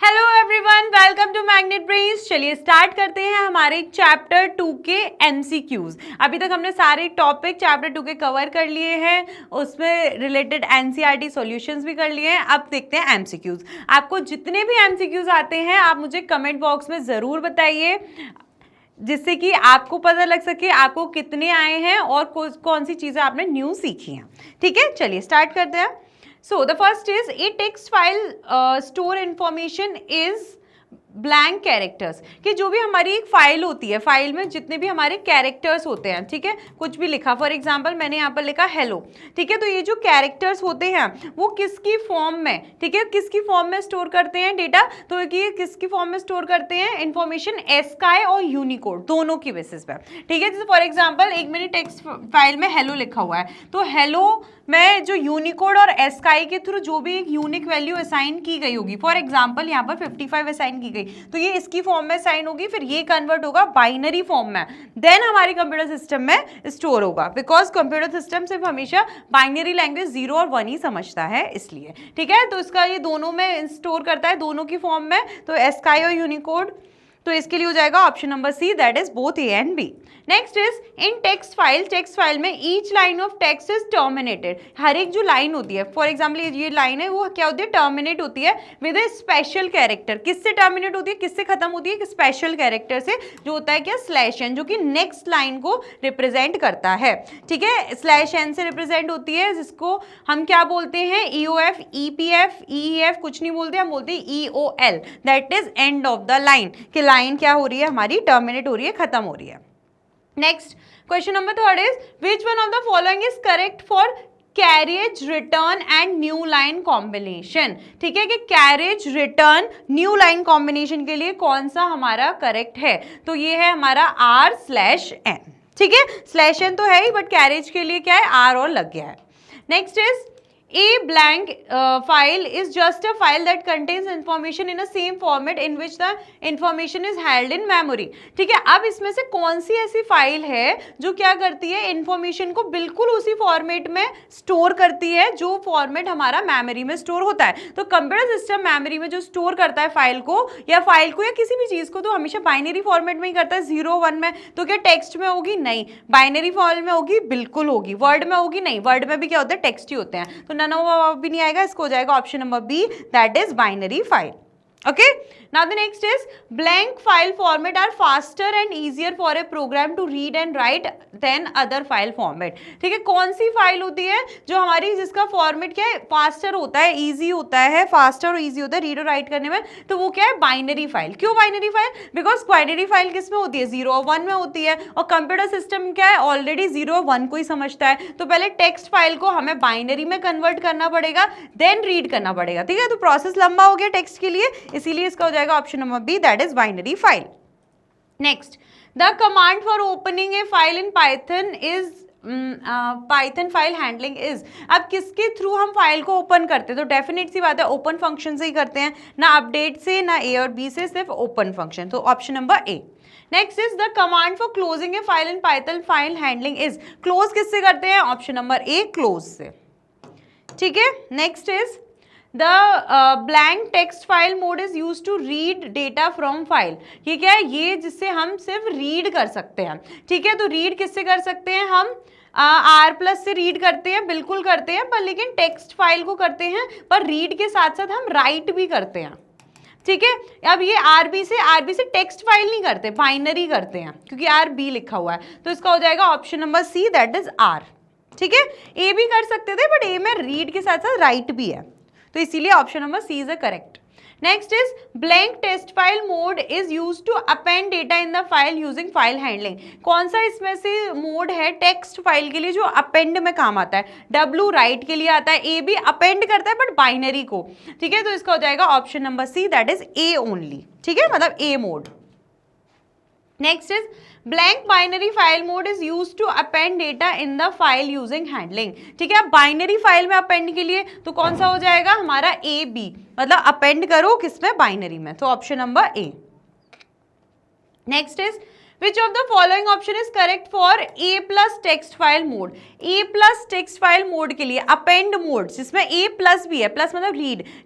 Hello everyone, welcome to Magnet Brains. चलिए start करते हैं हमारे चैप्टर 2 के एमसीक्यूज। अभी तक हमने सारे टॉपिक चैप्टर 2 के कवर कर लिए हैं, उसमें रिलेटेड एनसीईआरटी सॉल्यूशंस भी कर लिए हैं। अब देखते हैं एमसीक्यूज। आपको जितने भी एमसीक्यूज आते हैं आप मुझे कमेंट बॉक्स में ज़रूर बताइए, जिससे कि आपको पता लग सके आपको कितने आए हैं और कौन सी चीज़ें आपने न्यू सीखी हैं। ठीक है, चलिए स्टार्ट करते हैं। So the first is a text file store information is blank characters, कि जो भी हमारी एक फाइल होती है, फाइल में जितने भी हमारे कैरेक्टर्स होते हैं, ठीक है, कुछ भी लिखा, फॉर एग्जांपल मैंने यहाँ पर लिखा हेलो, ठीक है, तो ये जो कैरेक्टर्स होते हैं वो किसकी फॉर्म में, ठीक है, किसकी फॉर्म में स्टोर करते हैं डेटा, तो ये किसकी फॉर्म में स्टोर करते हैं इंफॉर्मेशन, एस्काई और यूनिकोड दोनों की बेसिस पे, ठीक है। जैसे फॉर एग्जाम्पल एक मैंने टेक्स्ट फाइल में हेलो लिखा हुआ है, तो हेलो में जो यूनिकोड और एस्काई के थ्रू जो भी एक यूनिक वैल्यू असाइन की गई होगी, फॉर एग्जांपल यहाँ पर 55 असाइन की गई, तो ये इसकी फॉर्म में असाइन होगी, फिर ये कन्वर्ट होगा बाइनरी फॉर्म में, देन हमारे कंप्यूटर सिस्टम में स्टोर होगा, बिकॉज कंप्यूटर सिस्टम सिर्फ हमेशा बाइनरी लैंग्वेज 0 और 1 ही समझता है, इसलिए, ठीक है। तो इसका ये दोनों में स्टोर करता है, दोनों की फॉर्म में, तो एस्काई और यूनिकोड, तो इसके लिए हो जाएगा option number C, that is both A and B. Next is in text file में each line of text is terminated, हर एक जो लाइन होती है, फॉर एग्जांपल ये लाइन है वो क्या होती है, टर्मिनेट होती है विद ए स्पेशल कैरेक्टर। किससे टर्मिनेट होती है, किससे खत्म होती है, स्पेशल कैरेक्टर से, जो होता है क्या, स्लैश एन, जो कि नेक्स्ट लाइन को रिप्रेजेंट करता है, ठीक है। स्लैश एन से रिप्रेजेंट होती है, जिसको हम क्या बोलते हैं, ईओएफ, ईपीएफ, ईएफ कुछ नहीं बोलते, हम बोलते हैं EOL, that is end of the line, कि लाइन क्या हो रही है हमारी, टर्मिनेट हो रही है, खत्म हो रही है। Next question number third is which one of the following is correct for carriage return and new line combination, ठीक है, कि carriage return new line combination के लिए कौन सा हमारा करेक्ट है, तो ये है हमारा R/N, ठीक है, स्लैश एन तो है ही, बट कैरेज के लिए क्या है, R और लग गया है। Next is A blank file is just a file that contains information in a same format in which the information is held in memory, ठीक है। अब इसमें से कौन सी ऐसी फाइल है जो क्या करती है, इंफॉर्मेशन को बिल्कुल उसी फॉर्मेट में स्टोर करती है जो फॉर्मेट हमारा मेमोरी में स्टोर होता है। तो कंप्यूटर सिस्टम मेमोरी में जो स्टोर करता है फाइल को या किसी भी चीज को, तो हमेशा बाइनरी फॉर्मेट में ही करता है, 0 1 में, तो क्या टेक्स्ट में होगी, नहीं। बाइनरी फॉर्म में होगी, बिल्कुल होगी। वर्ड में होगी, नहीं, वर्ड में भी क्या होता है, टेक्स्ट ही होते हैं, तो नन ऑफ भी नहीं आएगा, इसको हो जाएगा option number B, that is binary file. Okay, now the next is blank file format are faster and easier for a program to read and write than other file format, ठीक है। कौन सी file होती है जो हमारी, जिसका format क्या है, फास्टर होता है, इजी होता है, फास्टर और इजी होता है रीड और राइट करने में, तो वो क्या है, बाइनरी फाइल। क्यों binary file, because binary file किस में होती है, 0 और 1 में होती है, और कंप्यूटर सिस्टम क्या है, ऑलरेडी 0 और 1 को ही समझता है, तो पहले टेक्स्ट फाइल को हमें बाइनरी में कन्वर्ट करना पड़ेगा, देन रीड करना पड़ेगा, ठीक है। तो प्रोसेस लंबा हो गया टेक्स्ट के लिए, इसीलिए इसका हो जाएगा option number B, that is binary file. Next, the command for opening a file in Python is Python file handling is, अब किसके थ्रू हम फाइल को ओपन करते हैं, तो डेफिनेट सी बात है ओपन फंक्शन से ही करते हैं, ना अपडेट से, ना ए और बी से, सिर्फ ओपन फंक्शन, तो option number A. Next is the command for closing A file in Python file handling is, close किससे करते हैं, ऑप्शन नंबर ए, क्लोज से, ठीक है। Next is the blank text file mode is use to read data from file, ये क्या है, ये जिससे हम सिर्फ रीड कर सकते हैं, ठीक है। तो रीड किससे कर सकते हैं हम, R+ से रीड करते हैं, बिल्कुल करते हैं, पर लेकिन टेक्स्ट फाइल को करते हैं, पर रीड के साथ साथ हम राइट भी करते हैं, ठीक है। अब ये RB से टेक्स्ट फाइल नहीं करते, बाइनरी करते हैं, क्योंकि RB लिखा हुआ है, तो इसका हो जाएगा option number C, that is R, ठीक है। ए भी कर सकते थे, बट ए में रीड के साथ साथ राइट भी है, तो इसीलिए option number C is a correct. Next is blank text file mode is use to append data in the file using file handling, कौन सा इसमें से मोड है टेक्स्ट फाइल के लिए जो अपेंड में काम आता है, W राइट के लिए आता है, ए भी अपेंड करता है बट बाइनरी को, ठीक है। तो इसका हो जाएगा option number C, that is A only, ठीक है, मतलब A mode. Next is blank binary file mode is use to append data in the file using handling, ठीक है। अब बाइनरी फाइल में अपेंड के लिए तो कौन सा हो जाएगा हमारा, ए बी, मतलब अपेंड करो किसमें, बाइनरी में, तो option number A. Next is which of the following option is correct for a plus text file mode? A plus text file mode के लिए अपेंड मोड जिसमें ए प्लस भी है, प्लस मतलब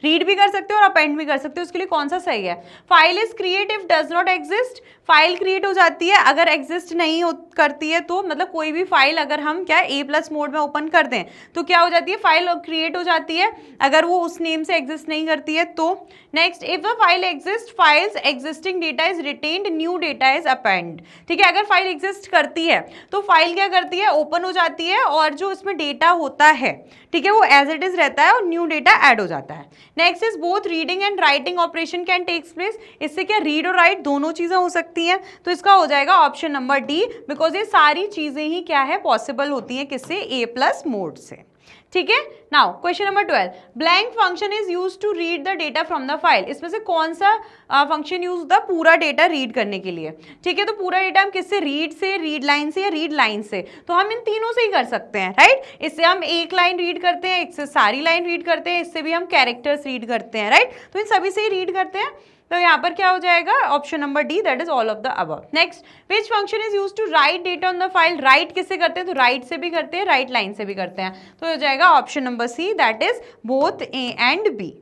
रीड भी कर सकते हो और अपेंड भी कर सकते हो, उसके लिए कौन सा सही है? File is create if does not exist, file create हो जाती है अगर एग्जिस्ट नहीं करती है तो, मतलब कोई भी फाइल अगर हम क्या ए प्लस मोड में ओपन कर दें तो क्या हो जाती है? फाइल क्रिएट हो जाती है अगर वो उस नेम से एग्जिस्ट नहीं करती है तो। Next, if the file exist files existing data is retained, new data is append. ठीक है, अगर फाइल एग्जिस्ट करती है तो फाइल क्या करती है? ओपन हो जाती है और जो उसमें डेटा होता है, ठीक है, वो एज इट इज रहता है और न्यू डेटा ऐड हो जाता है। Next is both reading and writing operation can takes place, इससे क्या रीड और राइट दोनों चीजें हो सकती हैं, तो इसका हो जाएगा ऑप्शन नंबर डी, बिकॉज ये सारी चीजें ही क्या है? पॉसिबल होती हैं किससे? ए प्लस मोड से। ठीक है, now question number 12, blank function is use to read the data from the file, इसमें से कौन सा फंक्शन यूज होता है पूरा डेटा रीड करने के लिए? ठीक है, तो पूरा डेटा हम किससे? रीड से, रीड लाइन से या रीड लाइन से, तो हम इन तीनों से ही कर सकते हैं, राइट? इससे हम एक लाइन रीड करते हैं, इससे सारी लाइन रीड करते हैं, इससे भी हम कैरेक्टर्स रीड करते हैं, राइट? तो इन सभी से ही रीड करते हैं, तो यहाँ पर क्या हो जाएगा? Option number D, that is all of the above. Next, which function is use to write data on the file, write किससे करते हैं? तो राइट से भी करते हैं, राइट लाइन से भी करते हैं, तो हो जाएगा option number C, that is both A and B.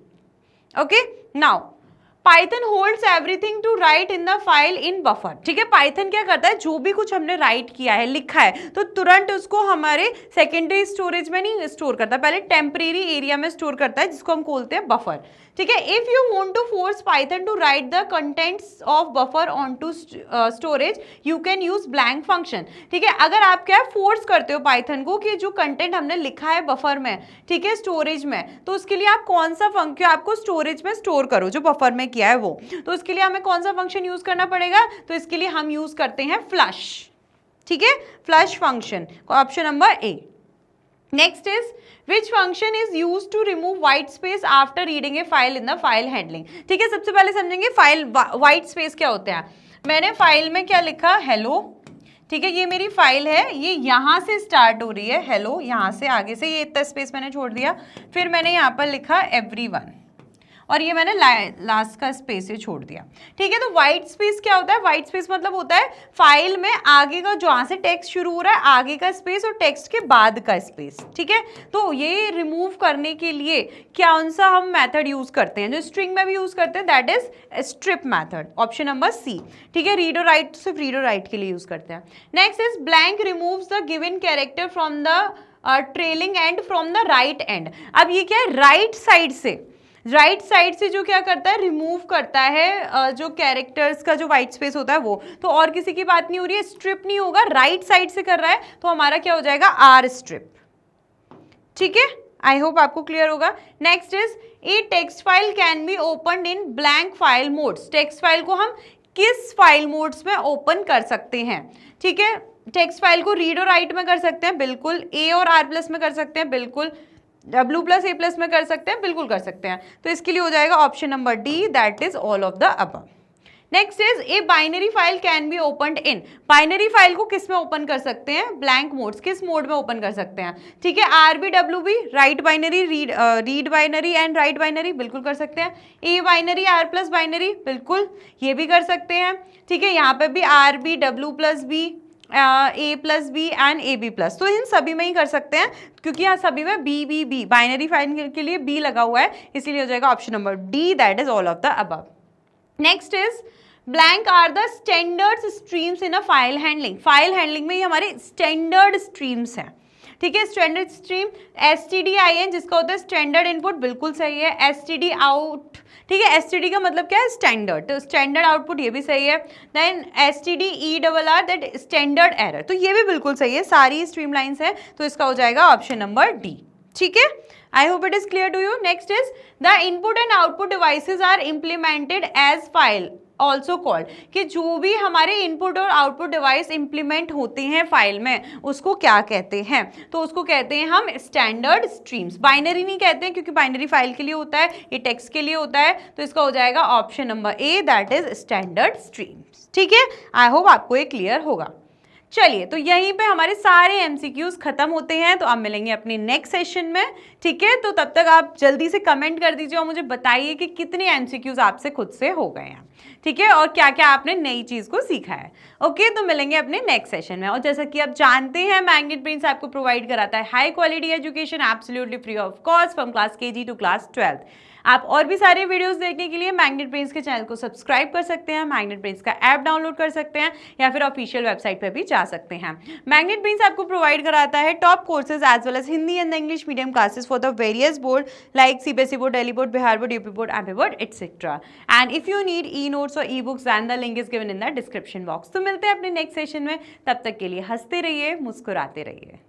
Okay, now Python holds everything to write in the file in buffer. ठीक है, पाइथन क्या करता है? जो भी कुछ हमने राइट किया है, लिखा है, तो तुरंत उसको हमारे सेकेंडरी स्टोरेज में नहीं स्टोर करता, पहले टेम्परेरी एरिया में स्टोर करता है जिसको हम बोलते हैं बफर। ठीक है, if you want to force Python to write the contents of buffer on to storage you can use blank function. ठीक है, अगर आप क्या फोर्स करते हो पाइथन को कि जो कंटेंट हमने लिखा है बफर में, ठीक है, स्टोरेज में, तो उसके लिए आप कौन सा फंक्शन, आपको स्टोरेज में स्टोर करो जो बफर में किया है वो, तो उसके लिए हमें कौन सा फंक्शन यूज करना पड़ेगा? तो इसके लिए हम यूज करते हैं फ्लश। ठीक है, flush function, option number A. Next is which function is use to remove white space after reading a file in the file handling. ठीक है, सबसे पहले समझेंगे फाइल व्हाइट स्पेस क्या होते हैं। मैंने फाइल में क्या लिखा? हेलो। ठीक है, ये मेरी फाइल है, ये यहाँ से स्टार्ट हो रही है, हेलो, यहाँ से आगे से ये इतना स्पेस मैंने छोड़ दिया, फिर मैंने यहाँ पर लिखा एवरीवन और ये मैंने लास्ट का स्पेस ही छोड़ दिया। ठीक है, तो व्हाइट स्पेस क्या होता है? व्हाइट स्पेस मतलब होता है फाइल में आगे का, जहाँ से टेक्स्ट शुरू हो रहा है आगे का स्पेस और टेक्स्ट के बाद का स्पेस। ठीक है, तो ये रिमूव करने के लिए कौन सा हम मेथड यूज करते हैं? जो स्ट्रिंग में भी यूज करते हैं, that is strip method, option number C. ठीक है, रीड और राइट सिर्फ रीड और राइट के लिए यूज करते हैं। Next is blank removes the given character from the trailing and from the right and. अब ये क्या है? राइट साइड से जो क्या करता है? रिमूव करता है जो कैरेक्टर्स का जो व्हाइट स्पेस होता है वो, तो और किसी की बात नहीं हो रही है, स्ट्रिप नहीं होगा, राइट साइड से कर रहा है, तो हमारा क्या हो जाएगा? R strip. ठीक है, आई होप आपको क्लियर होगा। Next is a text file can be open in blank file modes. Text file को हम किस फाइल मोड्स में ओपन कर सकते हैं? ठीक है, टेक्स्ट फाइल को रीड और राइट में कर सकते हैं, बिल्कुल। ए और आर प्लस में कर सकते हैं, बिल्कुल। W प्लस ए प्लस में कर सकते हैं, बिल्कुल कर सकते हैं, तो इसके लिए हो जाएगा option number D, that is all of the above. Next is a binary file can B opened in. Binary file को किस में ओपन कर सकते हैं? ब्लैंक मोड्स, किस मोड में ओपन कर सकते हैं? ठीक है, RB WB, right binary, read binary and right binary, बिल्कुल कर सकते हैं। A binary, R plus binary, बिल्कुल ये भी कर सकते हैं। ठीक है, यहाँ पे भी RB W plus B, A plus B and A B plus, तो इन सभी में ही कर सकते हैं क्योंकि यहाँ सभी में बी बाइनरी फाइल के लिए बी लगा हुआ है, इसीलिए हो जाएगा option number D, that is all of the above. Next is blank are the standard streams in a file handling. File handling में ये हमारे स्टैंडर्ड स्ट्रीम्स हैं। ठीक है, स्टैंडर्ड स्ट्रीम STDIN जिसका होता है स्टैंडर्ड इनपुट, बिल्कुल सही है। STD आउट, ठीक है, STD का मतलब क्या है? स्टैंडर्ड, तो स्टैंडर्ड आउटपुट ये भी सही है। Then STDERR, that standard error, तो ये भी बिल्कुल सही है, सारी स्ट्रीम लाइन्स हैं, तो इसका हो जाएगा ऑप्शन नंबर डी। ठीक है, I hope it is clear to you. Next is the input and output devices are implemented as file also called, कि जो भी हमारे इनपुट और आउटपुट डिवाइस इंप्लीमेंट होते हैं फाइल में उसको क्या कहते हैं? तो उसको कहते हैं हम स्टैंडर्ड स्ट्रीम्स। बाइनरी नहीं कहते हैं क्योंकि बाइनरी फाइल के लिए होता है, ये टेक्स्ट के लिए होता है, तो इसका हो जाएगा option number A, that is standard streams. ठीक है, आई होप आपको ये क्लियर होगा। चलिए, तो यहीं पे हमारे सारे एमसीक्यूज खत्म होते हैं, तो आप मिलेंगे अपने नेक्स्ट सेशन में, ठीक है। तो तब तक आप जल्दी से कमेंट कर दीजिए और मुझे बताइए कि कितने एमसीक्यूज आपसे खुद से हो गए हैं, ठीक है, और क्या क्या आपने नई चीज को सीखा है। ओके, तो मिलेंगे अपने नेक्स्ट सेशन में। और जैसा कि आप जानते हैं, मैग्नेट ब्रेन्स आपको प्रोवाइड कराता है high quality education absolutely free of cost from class KG to class 12th। आप और भी सारे वीडियोस देखने के लिए मैग्नेट ब्रेन्स के चैनल को सब्सक्राइब कर सकते हैं, मैग्नेट ब्रेन्स का ऐप डाउनलोड कर सकते हैं, या फिर ऑफिशियल वेबसाइट पर भी जा सकते हैं। मैग्नेट ब्रेन्स आपको प्रोवाइड कराता है top courses as well as Hindi and English medium classes for the various board like CBSE board, Delhi board, Bihar board, UP board, MP board, etcetera. And if you need e notes और e books, then the link is given in the description box. तो मिलते हैं अपने next session में, तब तक के लिए हंसते रहिए, मुस्कुराते रहिए।